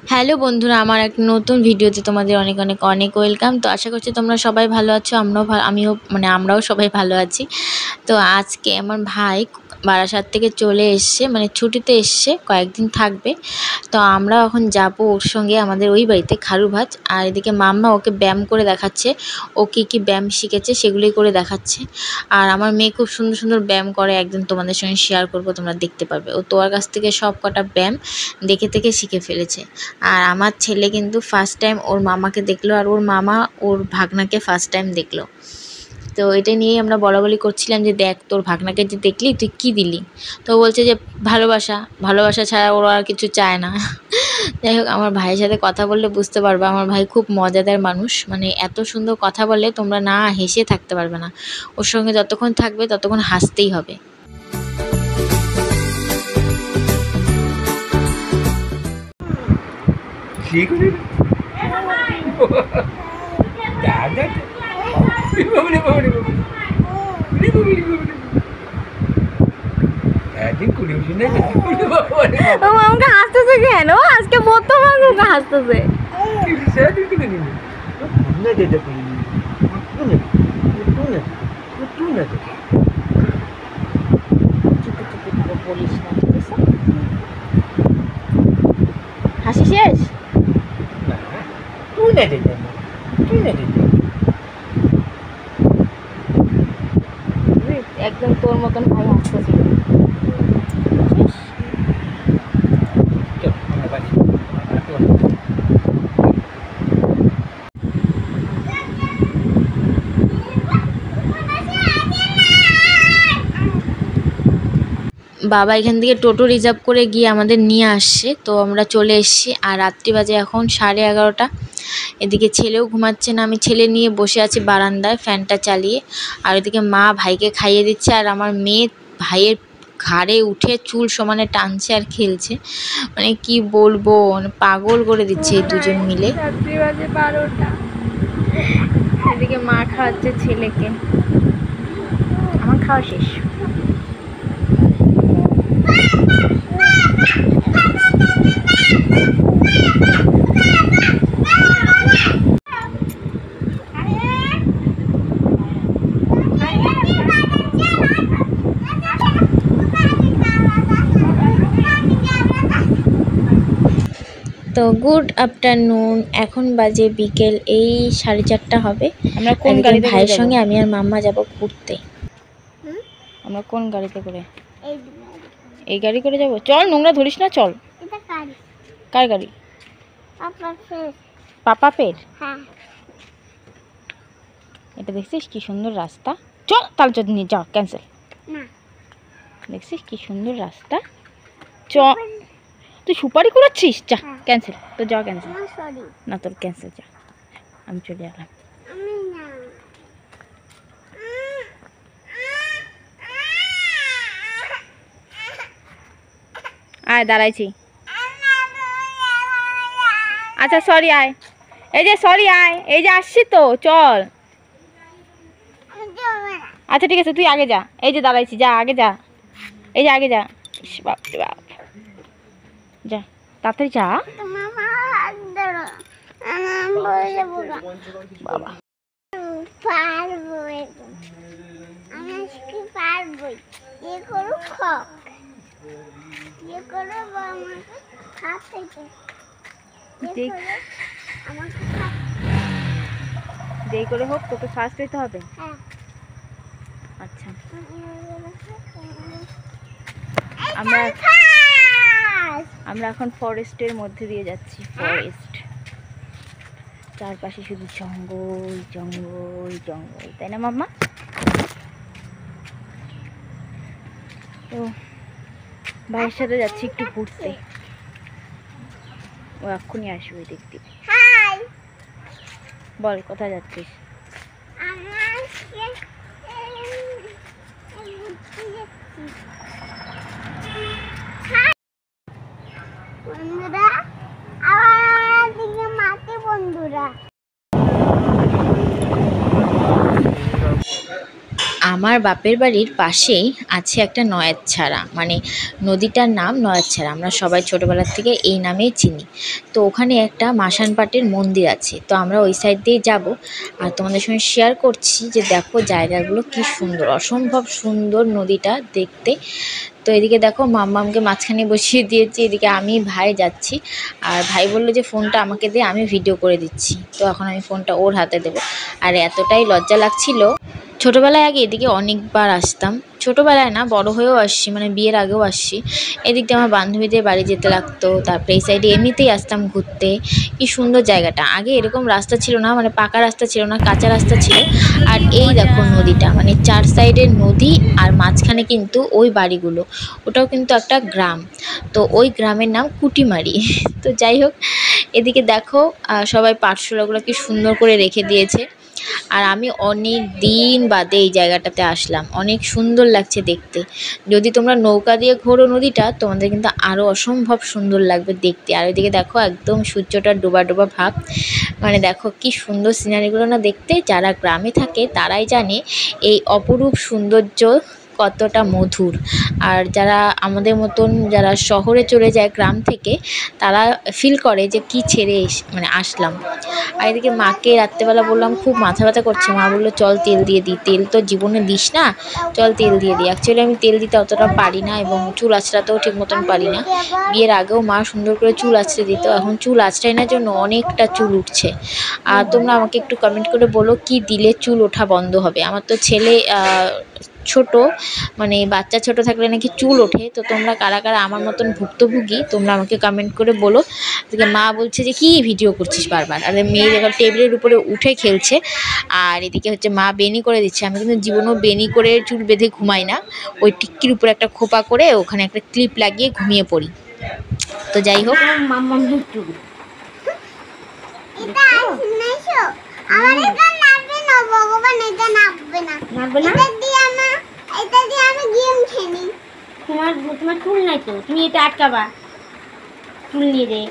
Hello বন্ধুরা, আমার এক নতুন ভিডিওতে তোমাদের অনেক অনেক অনেক ওয়েলকাম। তো আশা করছি তোমরা সবাই ভালো আছো। আমিও আমরাও সবাই ভালো আছি। তো আজকে আমার ভাই বারাসাত থেকে চলে এসছে, মানে ছুটিতে এসছে, কয়েকদিন থাকবে। তো আমরা এখন যাব ওর সঙ্গে আমাদের ওই বাড়িতে খারু ভাজ। আর এদিকে মাম্মা ওকে ব্যায়াম করে দেখাচ্ছে, ও কী কী ব্যায়াম শিখেছে সেগুলোই করে দেখাচ্ছে। আর আমার মেয়ে খুব সুন্দর সুন্দর ব্যায়াম করে, একদিন তোমাদের সঙ্গে শেয়ার করবো, তোমরা দেখতে পারবে। ও তোর কাছ থেকে সব কটা ব্যায়াম দেখে দেখে শিখে ফেলেছে। আর আমার ছেলে কিন্তু ফার্স্ট টাইম ওর মামাকে দেখলো, আর ওর মামা ওর ভাগনাকে ফার্স্ট টাইম দেখলো। তো এটা নিয়েই আমরা বলাবলি করছিলাম যে দেখ তোর ভাগনাকে যে দেখলি তুই কী দিলি। তো বলছে যে ভালোবাসা, ভালোবাসা ছাড়া ওরা আর কিছু চায় না। যাই হোক, আমার ভাইয়ের সাথে কথা বললে বুঝতে পারবে আমার ভাই খুব মজাদার মানুষ, মানে এত সুন্দর কথা বলে তোমরা না হেসে থাকতে পারবে না। ওর সঙ্গে যতক্ষণ থাকবে ততক্ষণ হাসতেই হবে। আমাকে হাসতেছে কেন? আজকে প্রথম আমাকে হাসতেছে। হাসি শেষ? একদম তোর মতন ভাই হাসতেছিল। বাবা এখান থেকে টোটো রিজার্ভ করে গিয়ে আমাদের নিয়ে আসছে। তো আমরা চলে এসেছি, আর রাত্রি বাজে এখন 11:30। এদিকে ছেলেও ঘুমাচ্ছে না, আমি ছেলে নিয়ে বসে আছি বারান্দায় ফ্যানটা চালিয়ে। আর এদিকে মা ভাইকে খাইয়ে দিচ্ছে, আর আমার মেয়ে ভাইয়ের ঘাড়ে উঠে চুল সমানে টানছে আর খেলছে। মানে কি বলবো, মানে পাগল করে দিচ্ছে এই দুজন মিলে। রাত্রি বাজে 12টা। এদিকে মা খাওয়াচ্ছে ছেলেকে। আমার খাওয়া শেষ। তো গুড আফটারনুন, এখন বাজে বিকেল এই 4:30 হবে। আমরা কোন গাড়িতে করে ভাইয়ের যাব? সঙ্গে আমি আর মাম্মা যাব ঘুরতে। আমরা কোন গাড়িতে করে? এই গাড়ি করে যাব। চল, নোংরা ধরিস না, চল। কার গাড়ি? পাপা পের। এটা দেখছিস কি সুন্দর রাস্তা? চল তাহলে যদি নিয়ে যাও, ক্যান্সেল। দেখছিস কি সুন্দর রাস্তা? চ। তুই সুপারি করাচ্ছিস? যা, ক্যান্সেল। তো যা, ক্যান্সেল। না, তোর ক্যান্সেল। যা, আমি চলে এলাম। আয়, দাঁড়াইছি। আচ্ছা সরি, আয়। এই যে সরি, আয়। এই যে আসছি তো, চল। আচ্ছা ঠিক আছে, তুই আগে যা। এই যে দাঁড়াইছি, যা আগে যা। এই যে আগে যা। বাপ রে বাপ, যা তাড়াতাড়ি যা। বাবা যেই করে হোক তোকে ফার্স্ট হইতে হবে। আচ্ছা, আমরা এখন ফরেস্টের মধ্যে দিয়ে যাচ্ছি। ফরেস্ট, চারপাশে শুধু জঙ্গল জঙ্গল জঙ্গল, তাই না মাম্মা? তো ভাইয়ের সাথে যাচ্ছি একটু ঘুরতে। ও এক্ষুনি আসবে দেখতে। বল কোথায় যাচ্ছিস? আমার বাপের বাড়ির পাশেই আছে একটা নয়ারছড়া, মানে নদীটার নাম নয়ারছড়া। আমরা সবাই ছোটোবেলার থেকে এই নামেই চিনি। তো ওখানে একটা মাসান পাটের মন্দির আছে, তো আমরা ওই সাইড দিয়ে যাব। আর তোমাদের সঙ্গে শেয়ার করছি যে দেখো জায়গাগুলো কি সুন্দর, অসম্ভব সুন্দর নদীটা দেখতে। তো এদিকে দেখো মাম্মামকে মাঝখানে বসিয়ে দিয়েছি, এদিকে আমি ভাই যাচ্ছি। আর ভাই বললো যে ফোনটা আমাকে দিয়ে, আমি ভিডিও করে দিচ্ছি। তো এখন আমি ফোনটা ওর হাতে দেবো। আর এতটাই লজ্জা লাগছিল। ছোটোবেলায় আগে এদিকে অনেকবার আসতাম, ছোটোবেলায় না বড় হয়েও আসছি, মানে বিয়ের আগেও আসছি। এদিক দিয়ে আমার বান্ধবীদের বাড়ি যেতে লাগতো, তারপরে এই সাইডে এমনিতেই আসতাম ঘুরতে। কি সুন্দর জায়গাটা, আগে এরকম রাস্তা ছিল না, মানে পাকা রাস্তা ছিল না, কাঁচা রাস্তা ছিল। আর এই দেখো নদীটা, মানে 4 সাইডের নদী, আর মাঝখানে কিন্তু ওই বাড়িগুলো, ওটাও কিন্তু একটা গ্রাম। তো ওই গ্রামের নাম কুটিমারি। তো যাই হোক, এদিকে দেখো সবাই পাঠশালাগুলো কি সুন্দর করে রেখে দিয়েছে। আর আমি অনেক দিন বাদে এই জায়গাটাতে আসলাম, অনেক সুন্দর লাগছে দেখতে। যদি তোমরা নৌকা দিয়ে ঘোরো নদীটা, তোমাদের কিন্তু আরও অসম্ভব সুন্দর লাগবে দেখতে। আর ওইদিকে দেখো একদম সূর্যটা ডোবা ডোবা ভাব, মানে দেখো কি সুন্দর সিনারিগুলো না দেখতে। যারা গ্রামে থাকে তারাই জানে এই অপরূপ সৌন্দর্য কতটা মধুর। আর যারা আমাদের মতন যারা শহরে চলে যায় গ্রাম থেকে, তারা ফিল করে যে কি ছেড়ে মানে আসলাম। আর এদিকে মাকে রাত্রেবেলা বললাম খুব মাথা ব্যথা করছে, মা বললো চল তেল দিয়ে দিই। তেল তো জীবনে দিস না, চল তেল দিয়ে দিই। অ্যাকচুয়ালি আমি তেল দিতে অতটা পারি না, এবং চুল আঁচড়াতেও ঠিক মতন পারি না। বিয়ের আগেও মা সুন্দর করে চুল আঁচড়ে দিত, এখন চুল আঁচড়াই না জন্য অনেকটা চুল উঠছে। আর তোমরা আমাকে একটু কমেন্ট করে বলো কি দিলে চুল ওঠা বন্ধ হবে। আমার তো ছেলে ছোট, মানে বাচ্চা ছোট থাকলে নাকি চুল ওঠে। তো তোমরা কারা কারা আমার মতন ভুক্তভোগী, তোমরা আমাকে কমেন্ট করে বলো। এদিকে মা বলছে যে কি ভিডিও করছিস বারবার, আর মেয়ে যখন টেবিলের উপরে উঠে খেলছে। আর এদিকে হচ্ছে মা বেনি করে দিচ্ছে। আমি কিন্তু জীবনেও বেনি করে চুল বেঁধে ঘুমাই না, ওই টিক্কির উপরে একটা খোপা করে ওখানে একটা ক্লিপ লাগিয়ে ঘুমিয়ে পড়ি। তো যাই হোক, তোমার চুল নাই তো, তুমি এটা আটকাবা, চুল নিয়ে দে।